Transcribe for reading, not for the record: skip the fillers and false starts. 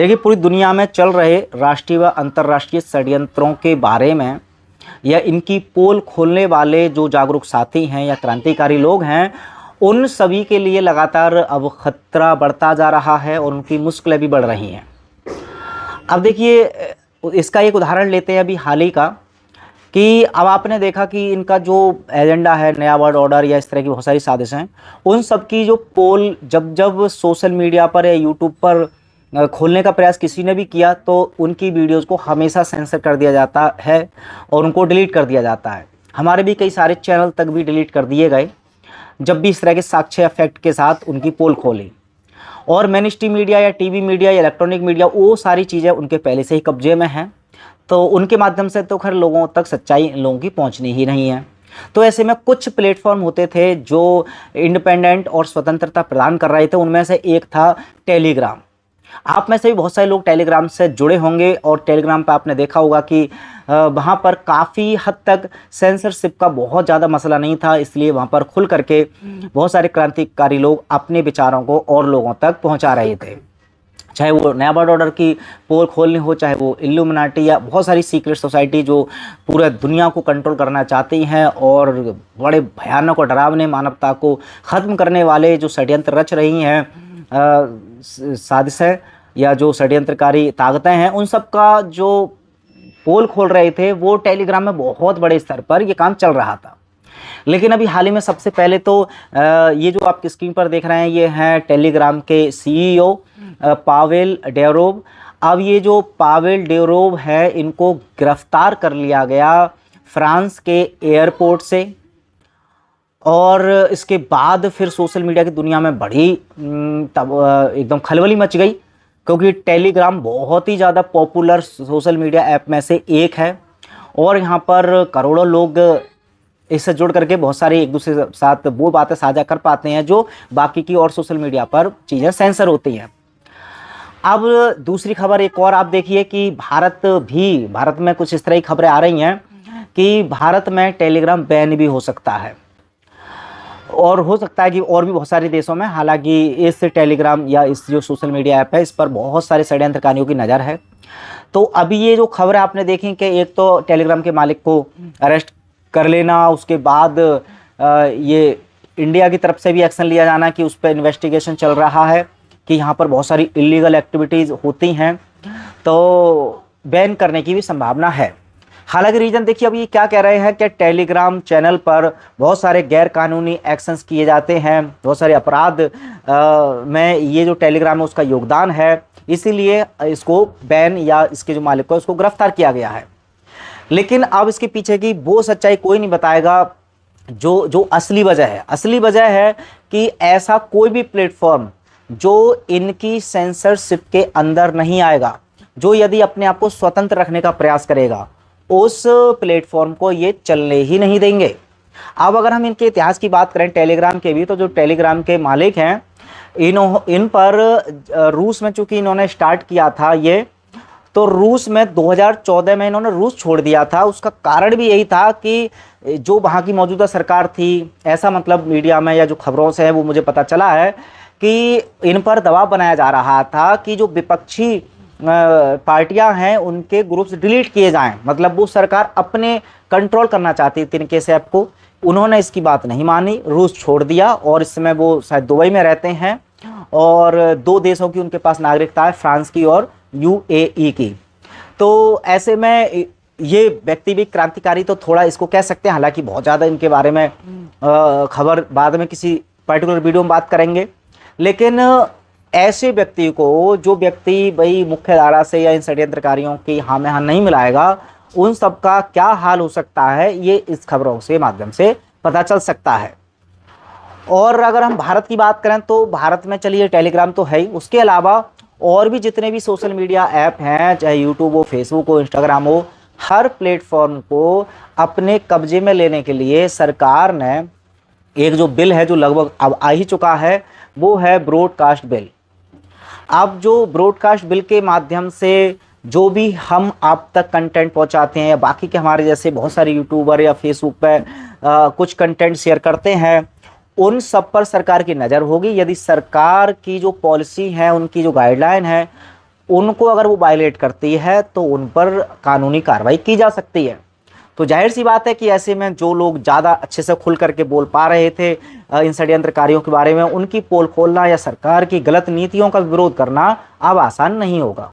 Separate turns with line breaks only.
देखिए, पूरी दुनिया में चल रहे राष्ट्रीय व अंतर्राष्ट्रीय षड्यंत्रों के बारे में या इनकी पोल खोलने वाले जो जागरूक साथी हैं या क्रांतिकारी लोग हैं, उन सभी के लिए लगातार अब खतरा बढ़ता जा रहा है और उनकी मुश्किलें भी बढ़ रही हैं। अब देखिए, इसका एक उदाहरण लेते हैं अभी हाल ही का, कि अब आपने देखा कि इनका जो एजेंडा है, नया वर्ल्ड ऑर्डर या इस तरह की बहुत सारी साजिशें, उन सब की जो पोल जब जब सोशल मीडिया पर या यूट्यूब पर खोलने का प्रयास किसी ने भी किया तो उनकी वीडियोस को हमेशा सेंसर कर दिया जाता है और उनको डिलीट कर दिया जाता है। हमारे भी कई सारे चैनल तक भी डिलीट कर दिए गए जब भी इस तरह के साक्ष्य इफेक्ट के साथ उनकी पोल खोली। और मेन स्ट्रीम मीडिया या टीवी मीडिया या इलेक्ट्रॉनिक मीडिया, वो सारी चीज़ें उनके पहले से ही कब्जे में हैं, तो उनके माध्यम से तो खैर लोगों तक सच्चाई इन लोगों की पहुंचनी ही नहीं है। तो ऐसे में कुछ प्लेटफॉर्म होते थे जो इंडिपेंडेंट और स्वतंत्रता प्रदान कर रहे थे। उनमें से एक था टेलीग्राम। आप में से भी बहुत सारे लोग टेलीग्राम से जुड़े होंगे और टेलीग्राम पर आपने देखा होगा कि वहाँ पर काफ़ी हद तक सेंसरशिप का बहुत ज़्यादा मसला नहीं था, इसलिए वहाँ पर खुल करके बहुत सारे क्रांतिकारी लोग अपने विचारों को और लोगों तक पहुँचा रहे थे। चाहे वो नया वर्ल्ड ऑर्डर की पोल खोलनी हो, चाहे वो इल्यूमिनाटी या बहुत सारी सीक्रेट सोसाइटी जो पूरे दुनिया को कंट्रोल करना चाहती हैं और बड़े भयानक और डरावने मानवता को ख़त्म करने वाले जो षड्यंत्र रच रही हैं, साजिशें या जो षड्यंत्रकारी ताकतें हैं, उन सब का जो पोल खोल रहे थे वो टेलीग्राम में बहुत बड़े स्तर पर ये काम चल रहा था। लेकिन अभी हाल ही में सबसे पहले तो ये जो आपकी स्क्रीन पर देख रहे हैं, ये हैं टेलीग्राम के सीईओ पावेल डेरोव। अब ये जो पावेल डेरोव है, इनको गिरफ्तार कर लिया गया फ्रांस के एयरपोर्ट से और इसके बाद फिर सोशल मीडिया की दुनिया में बड़ी एकदम खलबली मच गई, क्योंकि टेलीग्राम बहुत ही ज़्यादा पॉपुलर सोशल मीडिया ऐप में से एक है और यहाँ पर करोड़ों लोग इससे जुड़ करके बहुत सारे एक दूसरे के साथ वो बातें साझा कर पाते हैं जो बाकी की और सोशल मीडिया पर चीज़ें सेंसर होती हैं। अब दूसरी खबर एक और आप देखिए कि भारत में कुछ इस तरह की खबरें आ रही हैं कि भारत में टेलीग्राम बैन भी हो सकता है और हो सकता है कि और भी बहुत सारे देशों में। हालांकि इस टेलीग्राम या इस जो सोशल मीडिया ऐप है, इस पर बहुत सारे षड्यंत्रकारियों की नज़र है। तो अभी ये जो खबर आपने देखी कि एक तो टेलीग्राम के मालिक को अरेस्ट कर लेना, उसके बाद ये इंडिया की तरफ से भी एक्शन लिया जाना कि उस पर इन्वेस्टिगेशन चल रहा है कि यहाँ पर बहुत सारी इलीगल एक्टिविटीज़ होती हैं, तो बैन करने की भी संभावना है। हालांकि रीजन देखिए, अब ये क्या कह रहे हैं कि टेलीग्राम चैनल पर बहुत सारे गैर कानूनी एक्शंस किए जाते हैं, बहुत सारे अपराध में ये जो टेलीग्राम है उसका योगदान है, इसीलिए इसको बैन या इसके जो मालिक को उसको गिरफ्तार किया गया है। लेकिन अब इसके पीछे की वो सच्चाई कोई नहीं बताएगा जो असली वजह है। असली वजह है कि ऐसा कोई भी प्लेटफॉर्म जो इनकी सेंसरशिप के अंदर नहीं आएगा, जो यदि अपने आप को स्वतंत्र रखने का प्रयास करेगा, उस प्लेटफॉर्म को ये चलने ही नहीं देंगे। अब अगर हम इनके इतिहास की बात करें टेलीग्राम के भी, तो जो टेलीग्राम के मालिक हैं, इन पर रूस में चूंकि इन्होंने स्टार्ट किया था ये, तो रूस में 2014 में इन्होंने रूस छोड़ दिया था। उसका कारण भी यही था कि जो वहाँ की मौजूदा सरकार थी, ऐसा मतलब मीडिया में या जो खबरों से है वो मुझे पता चला है कि इन पर दबाव बनाया जा रहा था कि जो विपक्षी पार्टियां हैं उनके ग्रुप्स डिलीट किए जाएं। मतलब वो सरकार अपने कंट्रोल करना चाहती थी इनके ऐप को। उन्होंने इसकी बात नहीं मानी, रूस छोड़ दिया और इस समय वो शायद दुबई में रहते हैं और 2 देशों की उनके पास नागरिकता है, फ्रांस की और यूएई की। तो ऐसे में ये व्यक्ति भी क्रांतिकारी तो थोड़ा इसको कह सकते हैं। हालांकि बहुत ज़्यादा इनके बारे में खबर बाद में किसी पर्टिकुलर वीडियो में बात करेंगे। लेकिन ऐसे व्यक्ति को, जो व्यक्ति भाई मुख्य धारा से या इन षड्यंत्रकारियों की हाँ में हाँ नहीं मिलाएगा, उन सब का क्या हाल हो सकता है ये इस खबरों से माध्यम से पता चल सकता है। और अगर हम भारत की बात करें तो भारत में चलिए टेलीग्राम तो है ही, उसके अलावा और भी जितने भी सोशल मीडिया ऐप हैं, चाहे यूट्यूब हो, फेसबुक हो, इंस्टाग्राम हो, हर प्लेटफॉर्म को अपने कब्जे में लेने के लिए सरकार ने एक जो बिल है जो लगभग अब आ ही चुका है, वो है ब्रॉडकास्ट बिल। अब जो ब्रॉडकास्ट बिल के माध्यम से जो भी हम आप तक कंटेंट पहुंचाते हैं या बाकी के हमारे जैसे बहुत सारे यूट्यूबर या फेसबुक पे कुछ कंटेंट शेयर करते हैं, उन सब पर सरकार की नज़र होगी। यदि सरकार की जो पॉलिसी है, उनकी जो गाइडलाइन है, उनको अगर वो वायलेट करती है तो उन पर कानूनी कार्रवाई की जा सकती है। तो जाहिर सी बात है कि ऐसे में जो लोग ज़्यादा अच्छे से खुल करके बोल पा रहे थे इन षड्यंत्रकारियों के बारे में, उनकी पोल खोलना या सरकार की गलत नीतियों का विरोध करना अब आसान नहीं होगा।